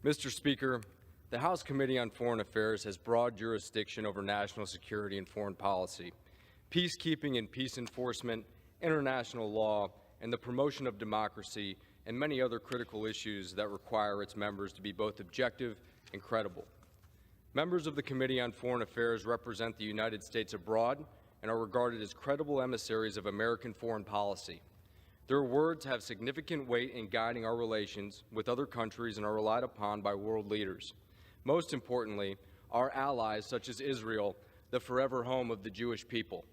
Mr. Speaker, the House Committee on Foreign Affairs has broad jurisdiction over national security and foreign policy, peacekeeping and peace enforcement, international law, and the promotion of democracy, and many other critical issues that require its members to be both objective and credible. Members of the Committee on Foreign Affairs represent the United States abroad and are regarded as credible emissaries of American foreign policy. Their words have significant weight in guiding our relations with other countries and are relied upon by world leaders. Most importantly, our allies such as Israel, the forever home of the Jewish people.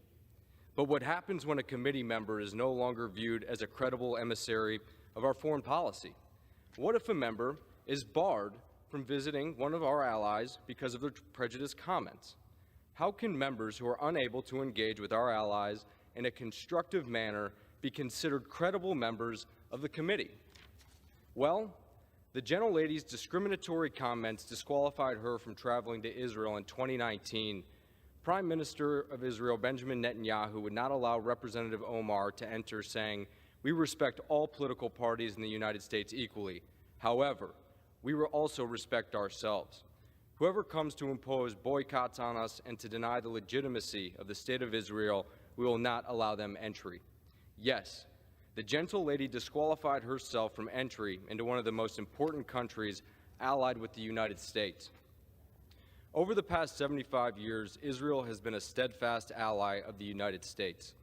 But what happens when a committee member is no longer viewed as a credible emissary of our foreign policy? What if a member is barred from visiting one of our allies because of their prejudiced comments? How can members who are unable to engage with our allies in a constructive manner be considered credible members of the committee? Well, the gentlelady's discriminatory comments disqualified her from traveling to Israel in 2019. Prime Minister of Israel, Benjamin Netanyahu, would not allow Representative Omar to enter, saying, "We respect all political parties in the United States equally. However, we will also respect ourselves. Whoever comes to impose boycotts on us and to deny the legitimacy of the State of Israel, we will not allow them entry." Yes, the gentlelady disqualified herself from entry into one of the most important countries allied with the United States. Over the past 75 years, Israel has been a steadfast ally of the United States.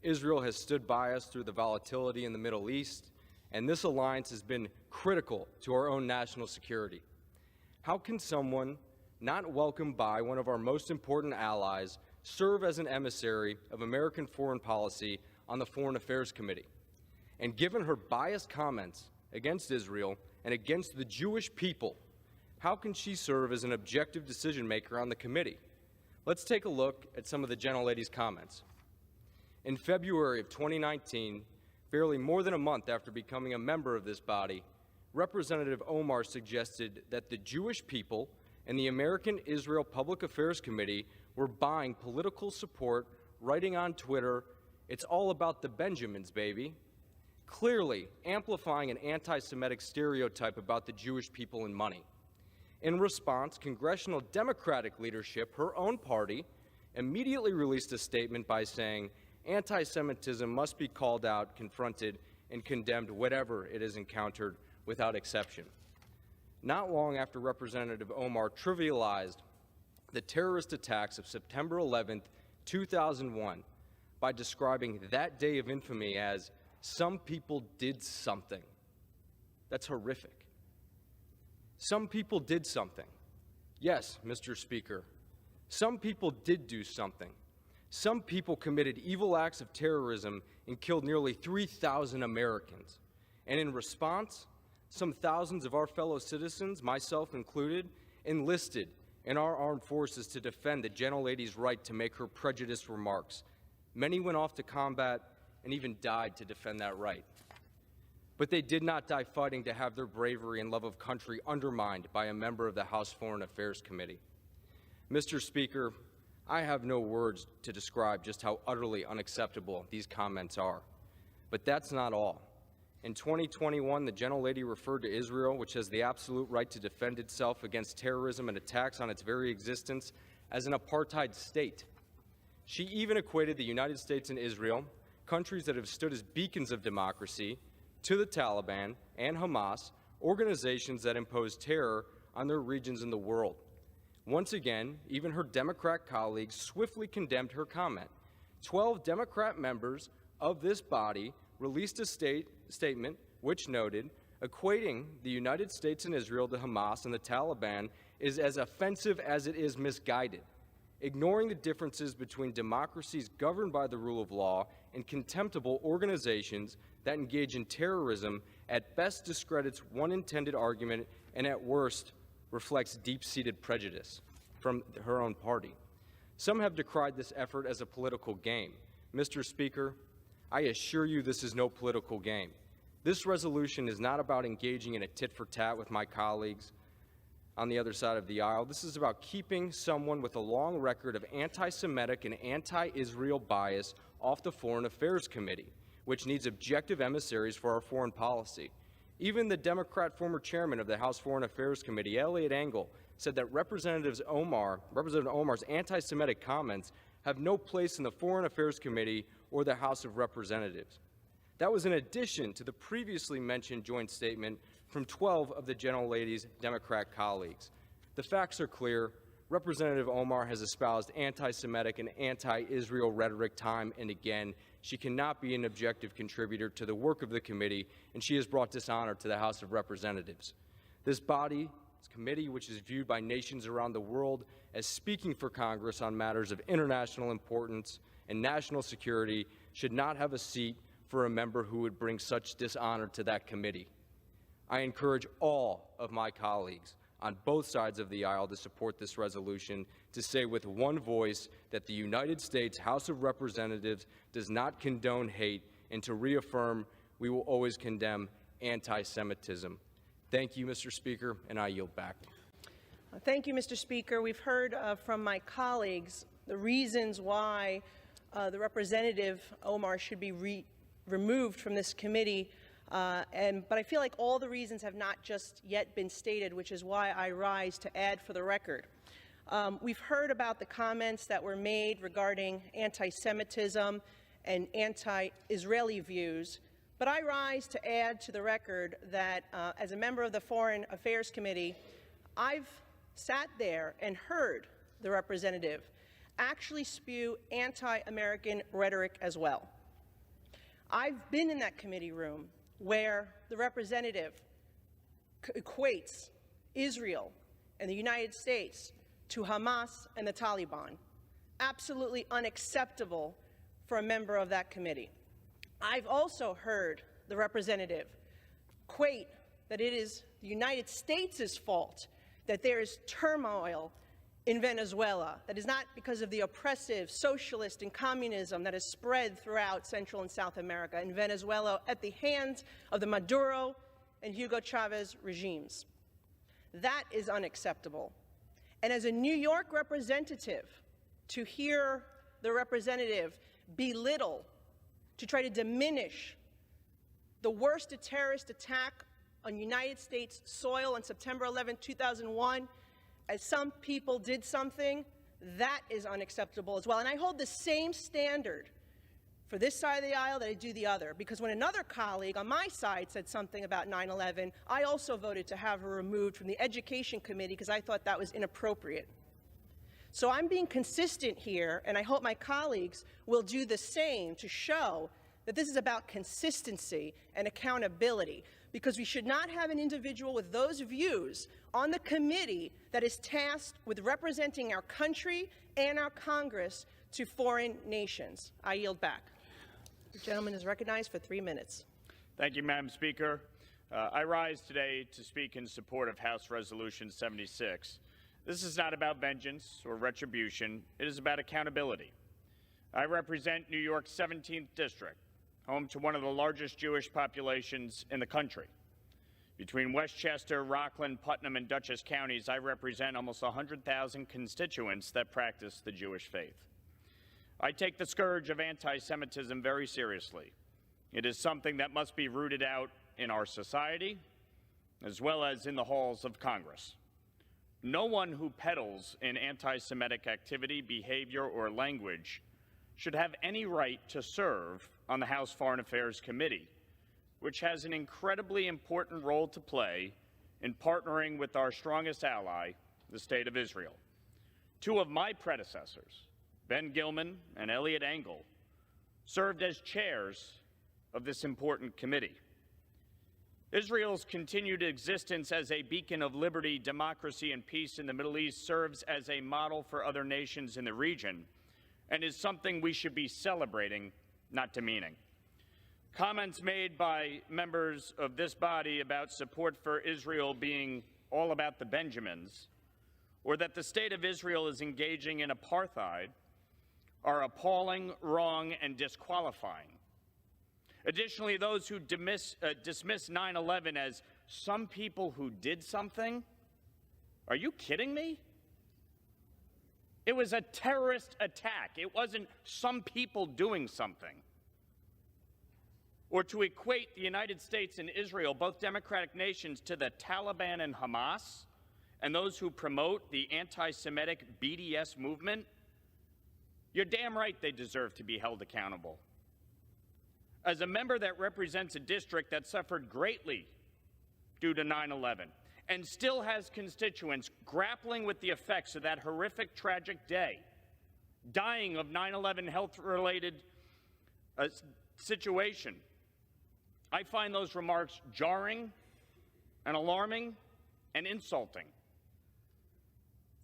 Israel has stood by us through the volatility in the Middle East, and this alliance has been critical to our own national security. How can someone not welcomed by one of our most important allies serve as an emissary of American foreign policy on the Foreign Affairs Committee? And given her biased comments against Israel and against the Jewish people, how can she serve as an objective decision-maker on the committee? Let's take a look at some of the gentlelady's comments. In February of 2019, barely more than a month after becoming a member of this body, Representative Omar suggested that the Jewish people and the American Israel Public Affairs Committee were buying political support, writing on Twitter, "It's all about the Benjamins, baby," clearly amplifying an anti-Semitic stereotype about the Jewish people and money. In response, congressional Democratic leadership, her own party, immediately released a statement by saying, "Anti-Semitism must be called out, confronted, and condemned wherever it is encountered without exception." Not long after Representative Omar trivialized the terrorist attacks of September 11th, 2001, by describing that day of infamy as "some people did something." That's horrific. Some people did something. Yes, Mr. Speaker, some people did do something. Some people committed evil acts of terrorism and killed nearly 3,000 Americans. And in response, some thousands of our fellow citizens, myself included, enlisted in our armed forces to defend the gentlelady's right to make her prejudiced remarks. Many went off to combat and even died to defend that right. But they did not die fighting to have their bravery and love of country undermined by a member of the House Foreign Affairs Committee. Mr. Speaker, I have no words to describe just how utterly unacceptable these comments are. But that's not all. In 2021, the gentlelady referred to Israel, which has the absolute right to defend itself against terrorism and attacks on its very existence, as an apartheid state. She even equated the United States and Israel, countries that have stood as beacons of democracy, to the Taliban and Hamas, organizations that impose terror on their regions in the world. Once again, even her Democrat colleagues swiftly condemned her comment. 12 Democrat members of this body released a statement which noted, equating the United States and Israel to Hamas and the Taliban is as offensive as it is misguided, ignoring the differences between democracies governed by the rule of law and contemptible organizations that engage in terrorism. At best discredits one intended argument and at worst reflects deep-seated prejudice from her own party. Some have decried this effort as a political game. Mr. Speaker, I assure you this is no political game. This resolution is not about engaging in a tit-for-tat with my colleagues on the other side of the aisle. This is about keeping someone with a long record of anti-Semitic and anti-Israel bias off the Foreign Affairs Committee, which needs objective emissaries for our foreign policy. Even the Democrat former chairman of the House Foreign Affairs Committee, Elliot Engel, said that Representative Omar's anti-Semitic comments have no place in the Foreign Affairs Committee or the House of Representatives. That was in addition to the previously mentioned joint statement from 12 of the gentlelady's Democrat colleagues. The facts are clear. Representative Omar has espoused anti-Semitic and anti-Israel rhetoric time and again. She cannot be an objective contributor to the work of the committee, and she has brought dishonor to the House of Representatives. This committee, which is viewed by nations around the world as speaking for Congress on matters of international importance and national security, should not have a seat for a member who would bring such dishonor to that committee. I encourage all of my colleagues on both sides of the aisle to support this resolution, to say with one voice that the United States House of Representatives does not condone hate, and to reaffirm we will always condemn anti-Semitism. Thank you, Mr. Speaker, and I yield back. Thank you, Mr. Speaker. We've heard from my colleagues the reasons why the Representative Omar should be removed from this committee, but I feel like all the reasons have not just yet been stated, which is why I rise to add for the record. We've heard about the comments that were made regarding anti-Semitism and anti-Israeli views, but I rise to add to the record that as a member of the Foreign Affairs Committee, I've sat there and heard the representative actually spew anti-American rhetoric as well. I've been in that committee room where the representative equates Israel and the United States to Hamas and the Taliban. Absolutely unacceptable for a member of that committee. I've also heard the representative equate that it is the United States' fault that there is turmoil in Venezuela. That is not because of the oppressive socialist and communism that has spread throughout Central and South America and Venezuela at the hands of the Maduro and Hugo Chavez regimes. That is unacceptable. And as a New York representative, to hear the representative belittle, to try to diminish the worst terrorist attack on United States soil on September 11, 2001, as some people did something, that is unacceptable as well. And I hold the same standard for this side of the aisle that I do the other, because when another colleague on my side said something about 9/11, I also voted to have her removed from the Education Committee because I thought that was inappropriate. So I'm being consistent here, and I hope my colleagues will do the same to show that this is about consistency and accountability, because we should not have an individual with those views on the committee that is tasked with representing our country and our Congress to foreign nations. I yield back. The gentleman is recognized for 3 minutes. Thank you, Madam Speaker. I rise today to speak in support of House Resolution 76. This is not about vengeance or retribution. It is about accountability. I represent New York's 17th District, home to one of the largest Jewish populations in the country. Between Westchester, Rockland, Putnam, and Dutchess counties, I represent almost 100,000 constituents that practice the Jewish faith. I take the scourge of anti-Semitism very seriously. It is something that must be rooted out in our society, as well as in the halls of Congress. No one who peddles in anti-Semitic activity, behavior, or language should have any right to serve on the House Foreign Affairs Committee, which has an incredibly important role to play in partnering with our strongest ally, the State of Israel. Two of my predecessors, Ben Gilman and Elliot Engel, served as chairs of this important committee. Israel's continued existence as a beacon of liberty, democracy, and peace in the Middle East serves as a model for other nations in the region and is something we should be celebrating, not demeaning. Comments made by members of this body about support for Israel being all about the Benjamins, or that the State of Israel is engaging in apartheid, are appalling, wrong, and disqualifying. Additionally, those who dismiss 9/11 as some people who did something, are you kidding me? It was a terrorist attack. It wasn't some people doing something. or to equate the United States and Israel, both democratic nations, to the Taliban and Hamas, and those who promote the anti-Semitic BDS movement, you're damn right they deserve to be held accountable. As a member that represents a district that suffered greatly due to 9/11 and still has constituents grappling with the effects of that horrific, tragic day, dying of 9/11 health-related situation, I find those remarks jarring and alarming and insulting.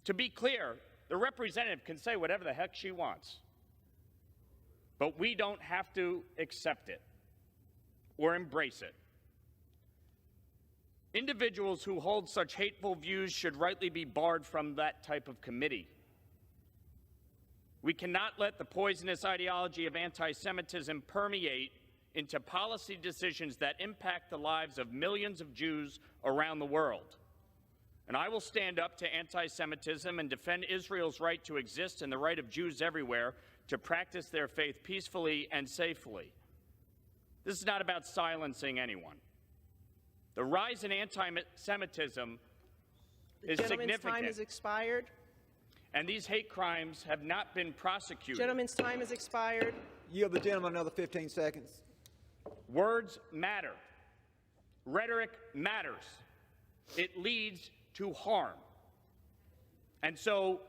To be clear, the representative can say whatever the heck she wants, but we don't have to accept it or embrace it. Individuals who hold such hateful views should rightly be barred from that type of committee. We cannot let the poisonous ideology of anti-Semitism permeate into policy decisions that impact the lives of millions of Jews around the world. And I will stand up to anti-Semitism and defend Israel's right to exist and the right of Jews everywhere to practice their faith peacefully and safely. This is not about silencing anyone. The rise in anti-Semitism is significant. Gentleman's time has expired. And these hate crimes have not been prosecuted. Gentleman's time has expired. Yield the gentleman another 15 seconds. Words matter. Rhetoric matters. It leads to harm. And so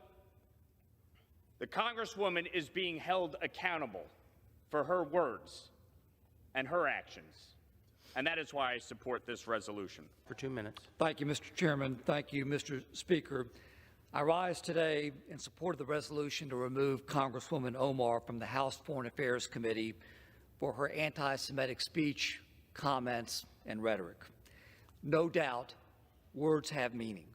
the Congresswoman is being held accountable for her words and her actions. And that is why I support this resolution. For 2 minutes. Thank you, Mr. Chairman. Thank you, Mr. Speaker. I rise today in support of the resolution to remove Congresswoman Omar from the House Foreign Affairs Committee for her anti-Semitic speech, comments, and rhetoric. No doubt, words have meaning.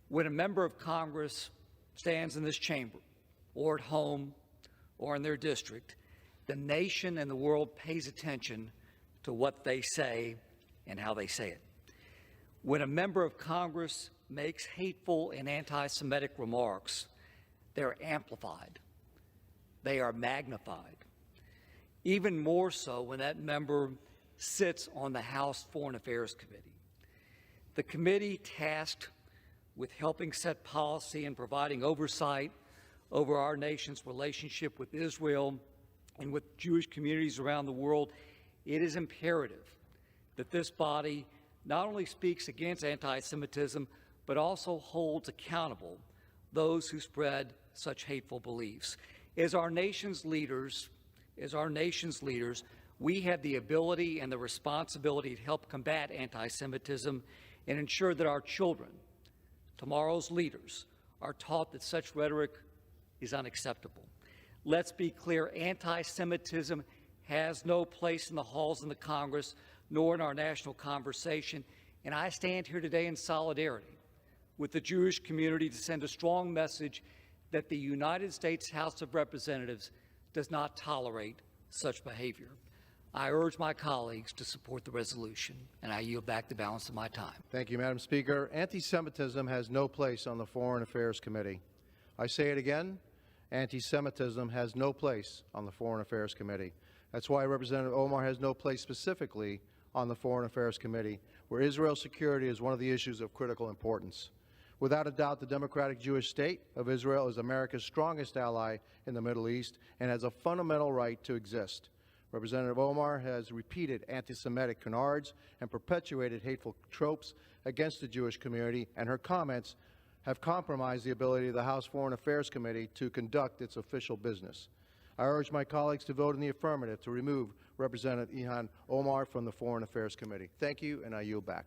When a member of Congress stands in this chamber, or at home, or in their district, the nation and the world pays attention to what they say and how they say it. When a member of Congress makes hateful and anti-Semitic remarks, they're amplified. They are magnified. Even more so when that member sits on the House Foreign Affairs Committee. The committee tasked with helping set policy and providing oversight over our nation's relationship with Israel and with Jewish communities around the world, it is imperative that this body not only speaks against anti-Semitism, but also holds accountable those who spread such hateful beliefs. As our nation's leaders, we have the ability and the responsibility to help combat anti-Semitism and ensure that our children, tomorrow's leaders, are taught that such rhetoric is unacceptable. Let's be clear, anti-Semitism has no place in the halls of the Congress, nor in our national conversation, and I stand here today in solidarity with the Jewish community to send a strong message that the United States House of Representatives does not tolerate such behavior. I urge my colleagues to support the resolution, and I yield back the balance of my time. Thank you, Madam Speaker. Anti-Semitism has no place on the Foreign Affairs Committee. I say it again, anti-Semitism has no place on the Foreign Affairs Committee. That's why Representative Omar has no place specifically on the Foreign Affairs Committee, where Israel's security is one of the issues of critical importance. Without a doubt, the Democratic Jewish State of Israel is America's strongest ally in the Middle East and has a fundamental right to exist. Representative Omar has repeated anti-Semitic canards and perpetuated hateful tropes against the Jewish community, and her comments have compromised the ability of the House Foreign Affairs Committee to conduct its official business. I urge my colleagues to vote in the affirmative to remove Representative Ilhan Omar from the Foreign Affairs Committee. Thank you, and I yield back.